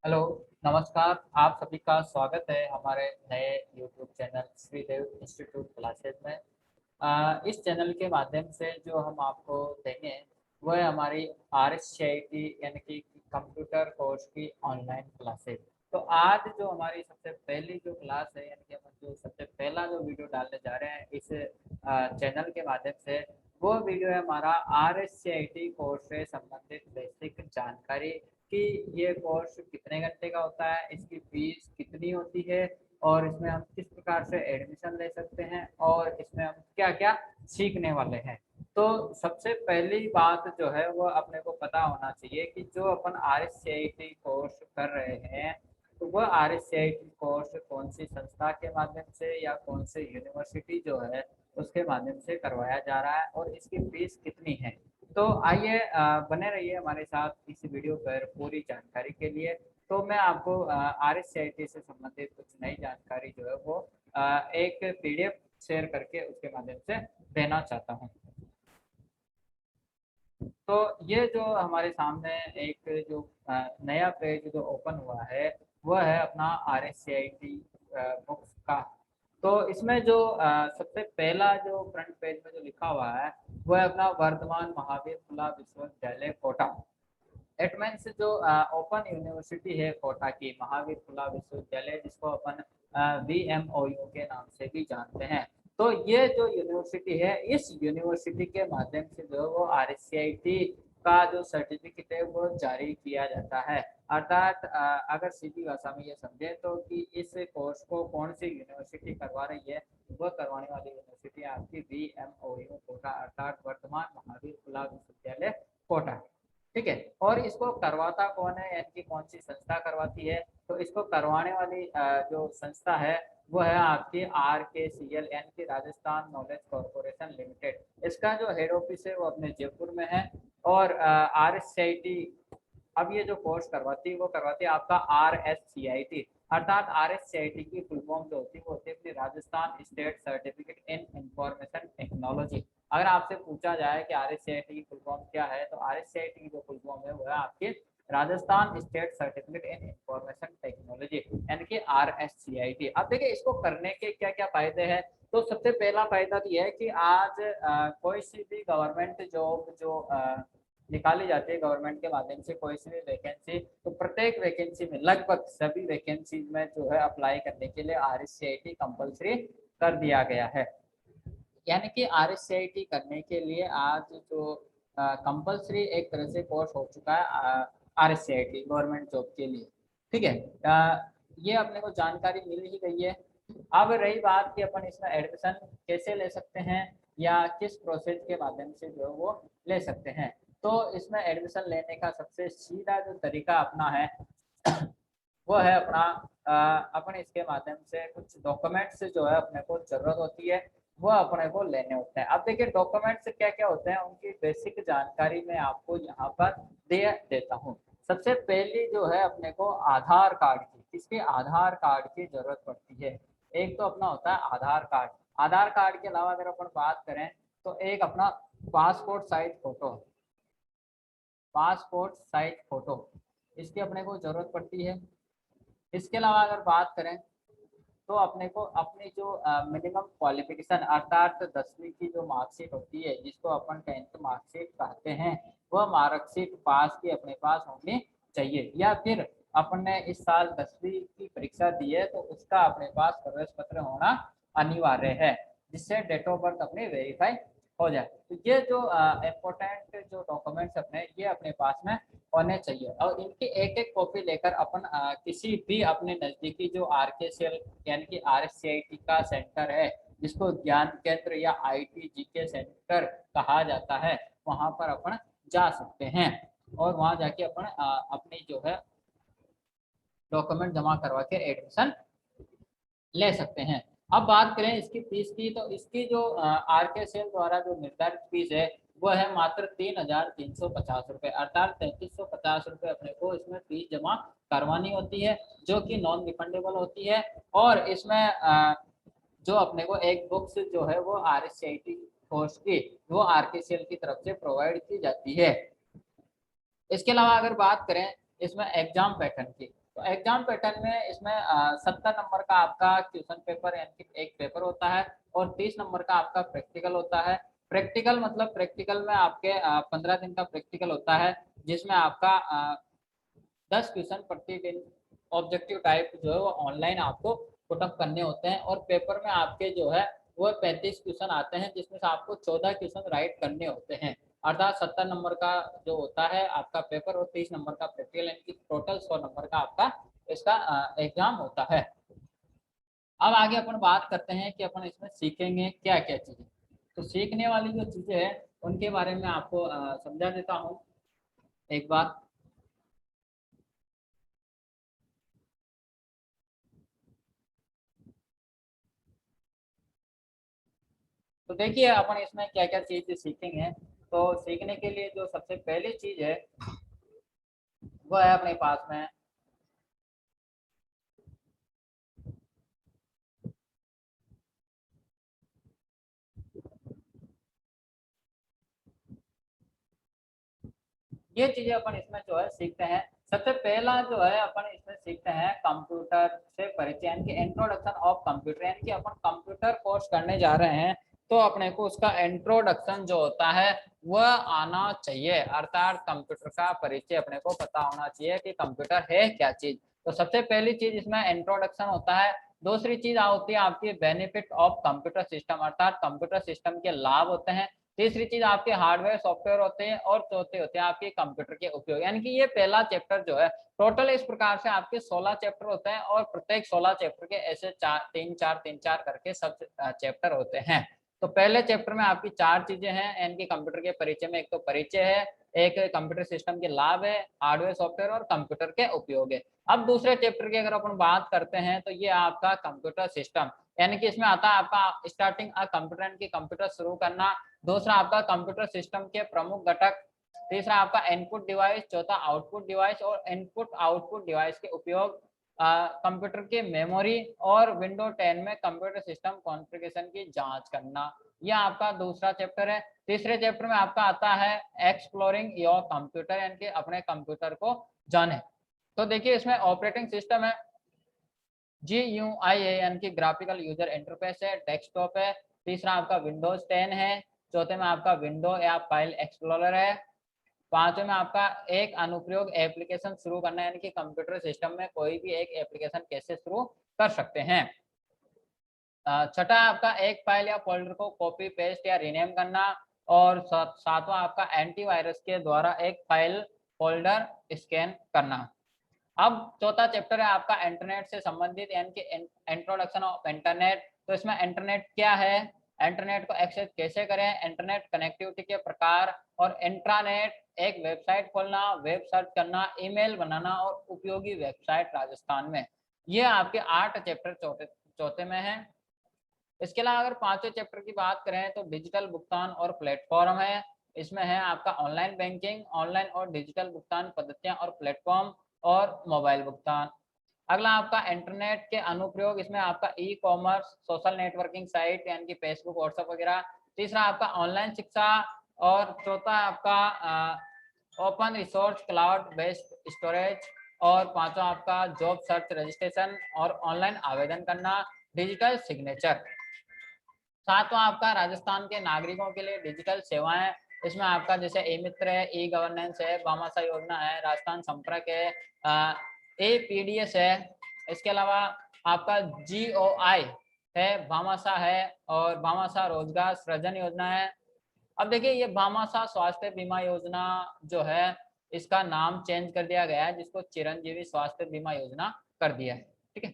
Hello, नमस्कार। आप सभी का स्वागत है हमारे नए YouTube channel Shridev institute classes में। इस चैनल के माध्यम से जो हम आपको देंगे वो है हमारी RSCIT यानी कि कंप्यूटर कोर्स की ऑनलाइन क्लासेस। तो आज जो हमारी सबसे पहली जो क्लास है यानी कि हम जो सबसे पहला जो वीडियो डालने जा रहे हैं इस चैनल के माध्यम से, वो वीडियो है हमारा RSCIT कोर्स से संबंधित बेसिक जानकारी कि ये कोर्स कितने घंटे का होता है, इसकी फीस कितनी होती है और इसमें हम किस प्रकार से एडमिशन ले सकते हैं और इसमें हम क्या-क्या सीखने वाले हैं। तो सबसे पहली बात जो है वो अपने को पता होना चाहिए कि जो अपन RSCIT कोर्स कर रहे हैं, तो वह RSCIT कोर्स कौन सी संस्था के माध्यम से या कौन से यूनिवर्सिटी जो है उसके माध्यम से करवाया जा रहा है और इसकी फीस कितनी है। तो आइए बने रहिए हमारे साथ इस वीडियो पर पूरी जानकारी के लिए। तो मैं आपको RSCIT से संबंधित कुछ नई जानकारी जो है वो एक PDF शेयर करके उसके माध्यम से देना चाहता हूँ। तो ये जो हमारे सामने एक जो नया पेज जो ओपन हुआ है वह है अपना RSCIT बुक्स का। तो इसमें जो सबसे पहला जो फ्रंट पेज में जो लिखा हुआ है वो है अपना वर्धमान महावीर खुला विश्वविद्यालय कोटा। इट मीन्स जो ओपन यूनिवर्सिटी है कोटा की महावीर खुला विश्वविद्यालय, जिसको अपन VMOU के नाम से भी जानते हैं। तो ये जो यूनिवर्सिटी है, इस यूनिवर्सिटी के माध्यम से जो है वो RSCIT का जो सर्टिफिकेट है वो जारी किया जाता है। अर्थात अगर सीधी भाषा में ये समझे तो कि इस कोर्स को कौन सी यूनिवर्सिटी करवा रही है, वह करवाने वाली यूनिवर्सिटी आपकी VMOU कोटा अर्थात वर्तमान महावीर खुला विश्वविद्यालय कोटा। ठीक है। और इसको करवाता कौन है यानी कि कौन सी संस्था करवाती है, तो इसको करवाने वाली जो संस्था है वो है आपकी RKCL यानी कि राजस्थान नॉलेज कॉर्पोरेशन लिमिटेड। इसका जो हेड ऑफिस है वो अपने जयपुर में है। और RSCIT अब ये जो कोर्स करवाती है वो करवाती है आपका RSCIT अर्थात RSCIT की फुल फॉर्म जो होती है वो होती है अपनी Rajasthan state certificate in information technology. अगर आपसे पूछा जाए कि RSCIT की फुल फॉर्म क्या है, तो RSCIT की जो फुल फॉर्म है वो है आपकी Rajasthan state certificate in information technology यानी कि RSCIT। अब देखिए इसको करने के क्या क्या फायदे हैं। तो सबसे पहला फायदा तो यह है कि आज कोई सी भी गवर्नमेंट जॉब जो निकाली जाती है गवर्नमेंट के माध्यम से, कोई सी भी वैकेंसी, तो प्रत्येक वैकेंसी में लगभग सभी वैकेंसी में जो है अप्लाई करने के लिए RSCIT कंपलसरी कर दिया गया है। यानी कि RSCIT करने के लिए आज जो कंपलसरी एक तरह से कोर्स हो चुका है RSCIT गवर्नमेंट जॉब के लिए। ठीक है। ये अपने को जानकारी मिल ही गई है। अब रही बात कि अपन इसमें एडमिशन कैसे ले सकते हैं या किस प्रोसेस के माध्यम से जो है वो ले सकते हैं। तो इसमें एडमिशन लेने का सबसे सीधा जो तरीका अपना है वो है अपना अपने इसके माध्यम से कुछ डॉक्यूमेंट्स जो है अपने को जरूरत होती है वो अपने को लेने होते हैं। अब देखिए डॉक्यूमेंट्स क्या क्या होते हैं उनकी बेसिक जानकारी मैं आपको यहाँ पर दे देता हूँ। सबसे पहली जो है अपने को आधार कार्ड की, किसके आधार कार्ड की जरूरत पड़ती है। एक तो अपना होता है आधार कार्ड। आधार कार्ड के अलावा अगर अपन बात करें तो एक अपना passport size photo, passport size photo इसकी अपने को जरूरत पड़ती है। इसके अलावा अगर बात करें तो अपने को अपनी जो मिनिमम क्वालिफिकेशन अर्थात 10वीं की जो मार्कशीट होती है जिसको अपन 10th मार्कशीट कहते हैं, वह मार्कशीट पास की अपने पास होनी चाहिए। या फिर अपन ने इस साल 10वीं की परीक्षा दी है तो उसका अपने पास प्रवेश पत्र होना अनिवार्य है, जिससे डेट ऑफ बर्थ अपनी वेरीफाई हो जाए। तो ये जो इम्पोर्टेंट जो डॉक्यूमेंट्स अपने ये अपने पास में होने चाहिए और इनकी एक एक कॉपी लेकर अपन किसी भी अपने नजदीकी जो RKCL यानी कि RSCIT का सेंटर है, जिसको ज्ञान केंद्र या ITGK सेंटर कहा जाता है, वहां पर अपन जा सकते हैं और वहां जाके अपन अपनी जो है डॉक्यूमेंट जमा करवा के एडमिशन ले सकते हैं। अब बात करें इसकी फीस की, तो इसकी जो RKCL द्वारा जो निर्धारित फीस है वो है मात्र 3,350 रुपये अर्थात 3,350 रुपये अपने को इसमें फीस जमा करवानी होती है, जो कि नॉन रिफंडेबल होती है। और इसमें जो अपने को एक बुक्स जो है वो RSCIT कोर्स की वो RKCL की तरफ से प्रोवाइड की जाती है। इसके अलावा अगर बात करें इसमें एग्जाम पैटर्न की, तो एग्जाम पैटर्न में इसमें 70 नंबर का आपका क्वेश्चन पेपर यानी कि एक पेपर होता है और 30 नंबर का आपका प्रैक्टिकल होता है। प्रैक्टिकल मतलब प्रैक्टिकल में आपके 15 दिन का प्रैक्टिकल होता है, जिसमें आपका 10 क्वेश्चन प्रतिदिन ऑब्जेक्टिव टाइप जो है वो ऑनलाइन आपको पुटअप करने होते हैं और पेपर में आपके जो है वो 35 क्वेश्चन आते हैं, जिसमें से आपको 14 क्वेश्चन राइट करने होते हैं। अर्थात 70 नंबर का जो होता है आपका पेपर और 30 नंबर का प्रैक्टिकल, यानी कि टोटल 100 नंबर का आपका इसका एग्जाम होता है। अब आगे अपन बात करते हैं कि अपन इसमें सीखेंगे क्या क्या चीजें। तो सीखने वाली जो चीजें हैं उनके बारे में आपको समझा देता हूँ एक बार। तो देखिए अपन इसमें क्या क्या चीज सीखेंगे। तो सीखने के लिए जो सबसे पहली चीज है वो है अपने पास में ये चीजें अपन इसमें जो है सीखते हैं। सबसे पहला जो है अपन इसमें सीखते हैं कंप्यूटर से परिचय, यानी कि इंट्रोडक्शन ऑफ कंप्यूटर, यानी कि अपन कंप्यूटर कोर्स करने जा रहे हैं तो अपने को उसका इंट्रोडक्शन जो होता है वह आना चाहिए। अर्थात कंप्यूटर का परिचय अपने को पता होना चाहिए कि कंप्यूटर है क्या चीज। तो सबसे पहली चीज इसमें इंट्रोडक्शन होता है। दूसरी चीज होती है आपकी बेनिफिट ऑफ कंप्यूटर सिस्टम, अर्थात कंप्यूटर सिस्टम के लाभ होते हैं। तीसरी चीज आपके हार्डवेयर सॉफ्टवेयर होते हैं और चौथे होते हैं आपके कंप्यूटर के उपयोग। यानी कि ये पहला चैप्टर जो है टोटल इस प्रकार से आपके 16 चैप्टर होते हैं और प्रत्येक 16 चैप्टर के ऐसे तीन चार करके सब चैप्टर होते हैं। तो पहले चैप्टर में आपकी चार चीजें हैं यानी कि कंप्यूटर के परिचय में। एक तो परिचय है, एक कंप्यूटर सिस्टम के लाभ है, हार्डवेयर सॉफ्टवेयर और कंप्यूटर के उपयोग है। अब दूसरे चैप्टर की अगर अपन बात करते हैं तो ये आपका कंप्यूटर सिस्टम, यानी कि इसमें आता है आपका स्टार्टिंग कंप्यूटर, यानी कि कंप्यूटर शुरू करना। दूसरा आपका कंप्यूटर सिस्टम के प्रमुख घटक। तीसरा आपका इनपुट डिवाइस। चौथा आउटपुट डिवाइस और इनपुट आउटपुट डिवाइस के उपयोग। कंप्यूटर की मेमोरी और विंडो 10 में कंप्यूटर सिस्टम कॉन्फ़िगरेशन की जांच करना। यह आपका दूसरा चैप्टर है। तीसरे चैप्टर में आपका आता है एक्सप्लोरिंग योर कंप्यूटर, यानी कि अपने कंप्यूटर को जाने। तो देखिए इसमें ऑपरेटिंग सिस्टम है GUI है, यानी कि ग्राफिकल यूजर इंटरफेस है, डेस्कटॉप है। तीसरा आपका विंडोज 10 है। चौथे में आपका विंडो या फाइल एक्सप्लोरर है। पांचवें में आपका एक अनुप्रयोग एप्लीकेशन शुरू करना, यानी कि कंप्यूटर सिस्टम में कोई भी एक एप्लीकेशन कैसे शुरू कर सकते हैं। छठा आपका एक फाइल या फोल्डर को कॉपी पेस्ट या रीनेम करना। और सातवां आपका एंटीवायरस के द्वारा एक फाइल फोल्डर स्कैन करना। अब चौथा चैप्टर है आपका इंटरनेट से संबंधित, यानी कि इंट्रोडक्शन ऑफ इंटरनेट। तो इसमें इंटरनेट क्या है, इंटरनेट को एक्सेस कैसे करें, इंटरनेट कनेक्टिविटी के प्रकार और इंट्रानेट, एक वेबसाइट खोलना, वेब सर्च करना, ईमेल बनाना और उपयोगी वेबसाइट राजस्थान में। ये आपके 8 चैप्टर चौथे चौथे में है। इसके अलावा अगर पांचवें चैप्टर की बात करें तो डिजिटल भुगतान और प्लेटफॉर्म है। इसमें है आपका ऑनलाइन बैंकिंग, ऑनलाइन और डिजिटल भुगतान पद्धतियां और प्लेटफॉर्म और मोबाइल भुगतान। अगला आपका इंटरनेट के अनुप्रयोग, इसमें आपका e commerce, social networking site यानी कि फेसबुक व्हाट्सएप वगैरह। तीसरा आपका ऑनलाइन शिक्षा। और चौथा आपका open resource cloud based storage. और पांचवा आपका जॉब सर्च रजिस्ट्रेशन और ऑनलाइन आवेदन करना, डिजिटल सिग्नेचर। सातवां आपका राजस्थान के नागरिकों के लिए डिजिटल सेवाएं। इसमें आपका जैसे ई मित्र है, ई गवर्नेंस है, भामाशाह योजना है, राजस्थान संपर्क है, APDS है। इसके अलावा आपका GOI है, भामाशाह है और भामाशाह रोजगार सृजन योजना है। अब देखिए ये भामाशाह स्वास्थ्य बीमा योजना जो है इसका नाम चेंज कर दिया गया है, जिसको चिरंजीवी स्वास्थ्य बीमा योजना कर दिया है। ठीक है।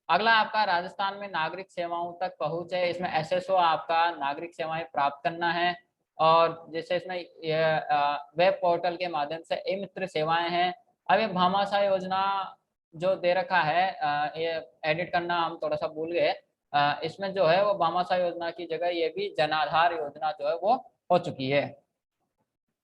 अगला आपका राजस्थान में नागरिक सेवाओं तक पहुंच है। इसमें SSO आपका नागरिक सेवाएं प्राप्त करना है। और जैसे इसमें वेब पोर्टल के माध्यम से ई मित्र सेवाएं हैं। अब ये भामाशाह योजना जो दे रखा है ये एडिट करना हम थोड़ा सा भूल गए। इसमें जो है वो भामाशाह योजना की जगह ये भी जन आधार योजना जो है वो हो चुकी है।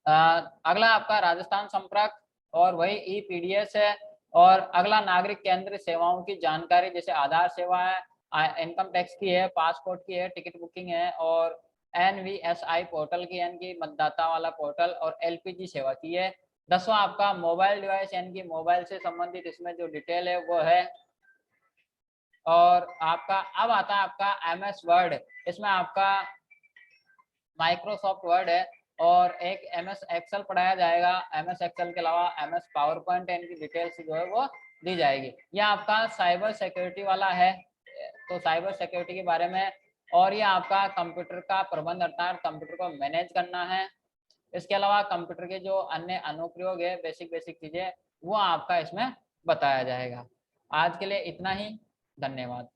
अगला आपका राजस्थान संपर्क और वही EPDS है। और अगला नागरिक केंद्र सेवाओं की जानकारी, जैसे आधार सेवा है, इनकम टैक्स की है, पासपोर्ट की है, टिकट बुकिंग है और NVSI पोर्टल की, यानी कि मतदाता वाला पोर्टल और LPG सेवा की है। 10वां आपका मोबाइल डिवाइस यानी कि मोबाइल से संबंधित इसमें जो डिटेल है वो है। और आपका अब आता है आपका MS वर्ड, इसमें आपका माइक्रोसॉफ्ट वर्ड है और एक MS एक्सेल पढ़ाया जाएगा। MS एक्सेल के अलावा MS पावर पॉइंट इनकी डिटेल्स जो है वो दी जाएगी। यह आपका साइबर सिक्योरिटी वाला है, तो साइबर सिक्योरिटी के बारे में। और ये आपका कंप्यूटर का प्रबंध अर्थात कंप्यूटर को मैनेज करना है। इसके अलावा कंप्यूटर के जो अन्य अनुप्रयोग है, बेसिक बेसिक चीजें, वो आपका इसमें बताया जाएगा। आज के लिए इतना ही, धन्यवाद।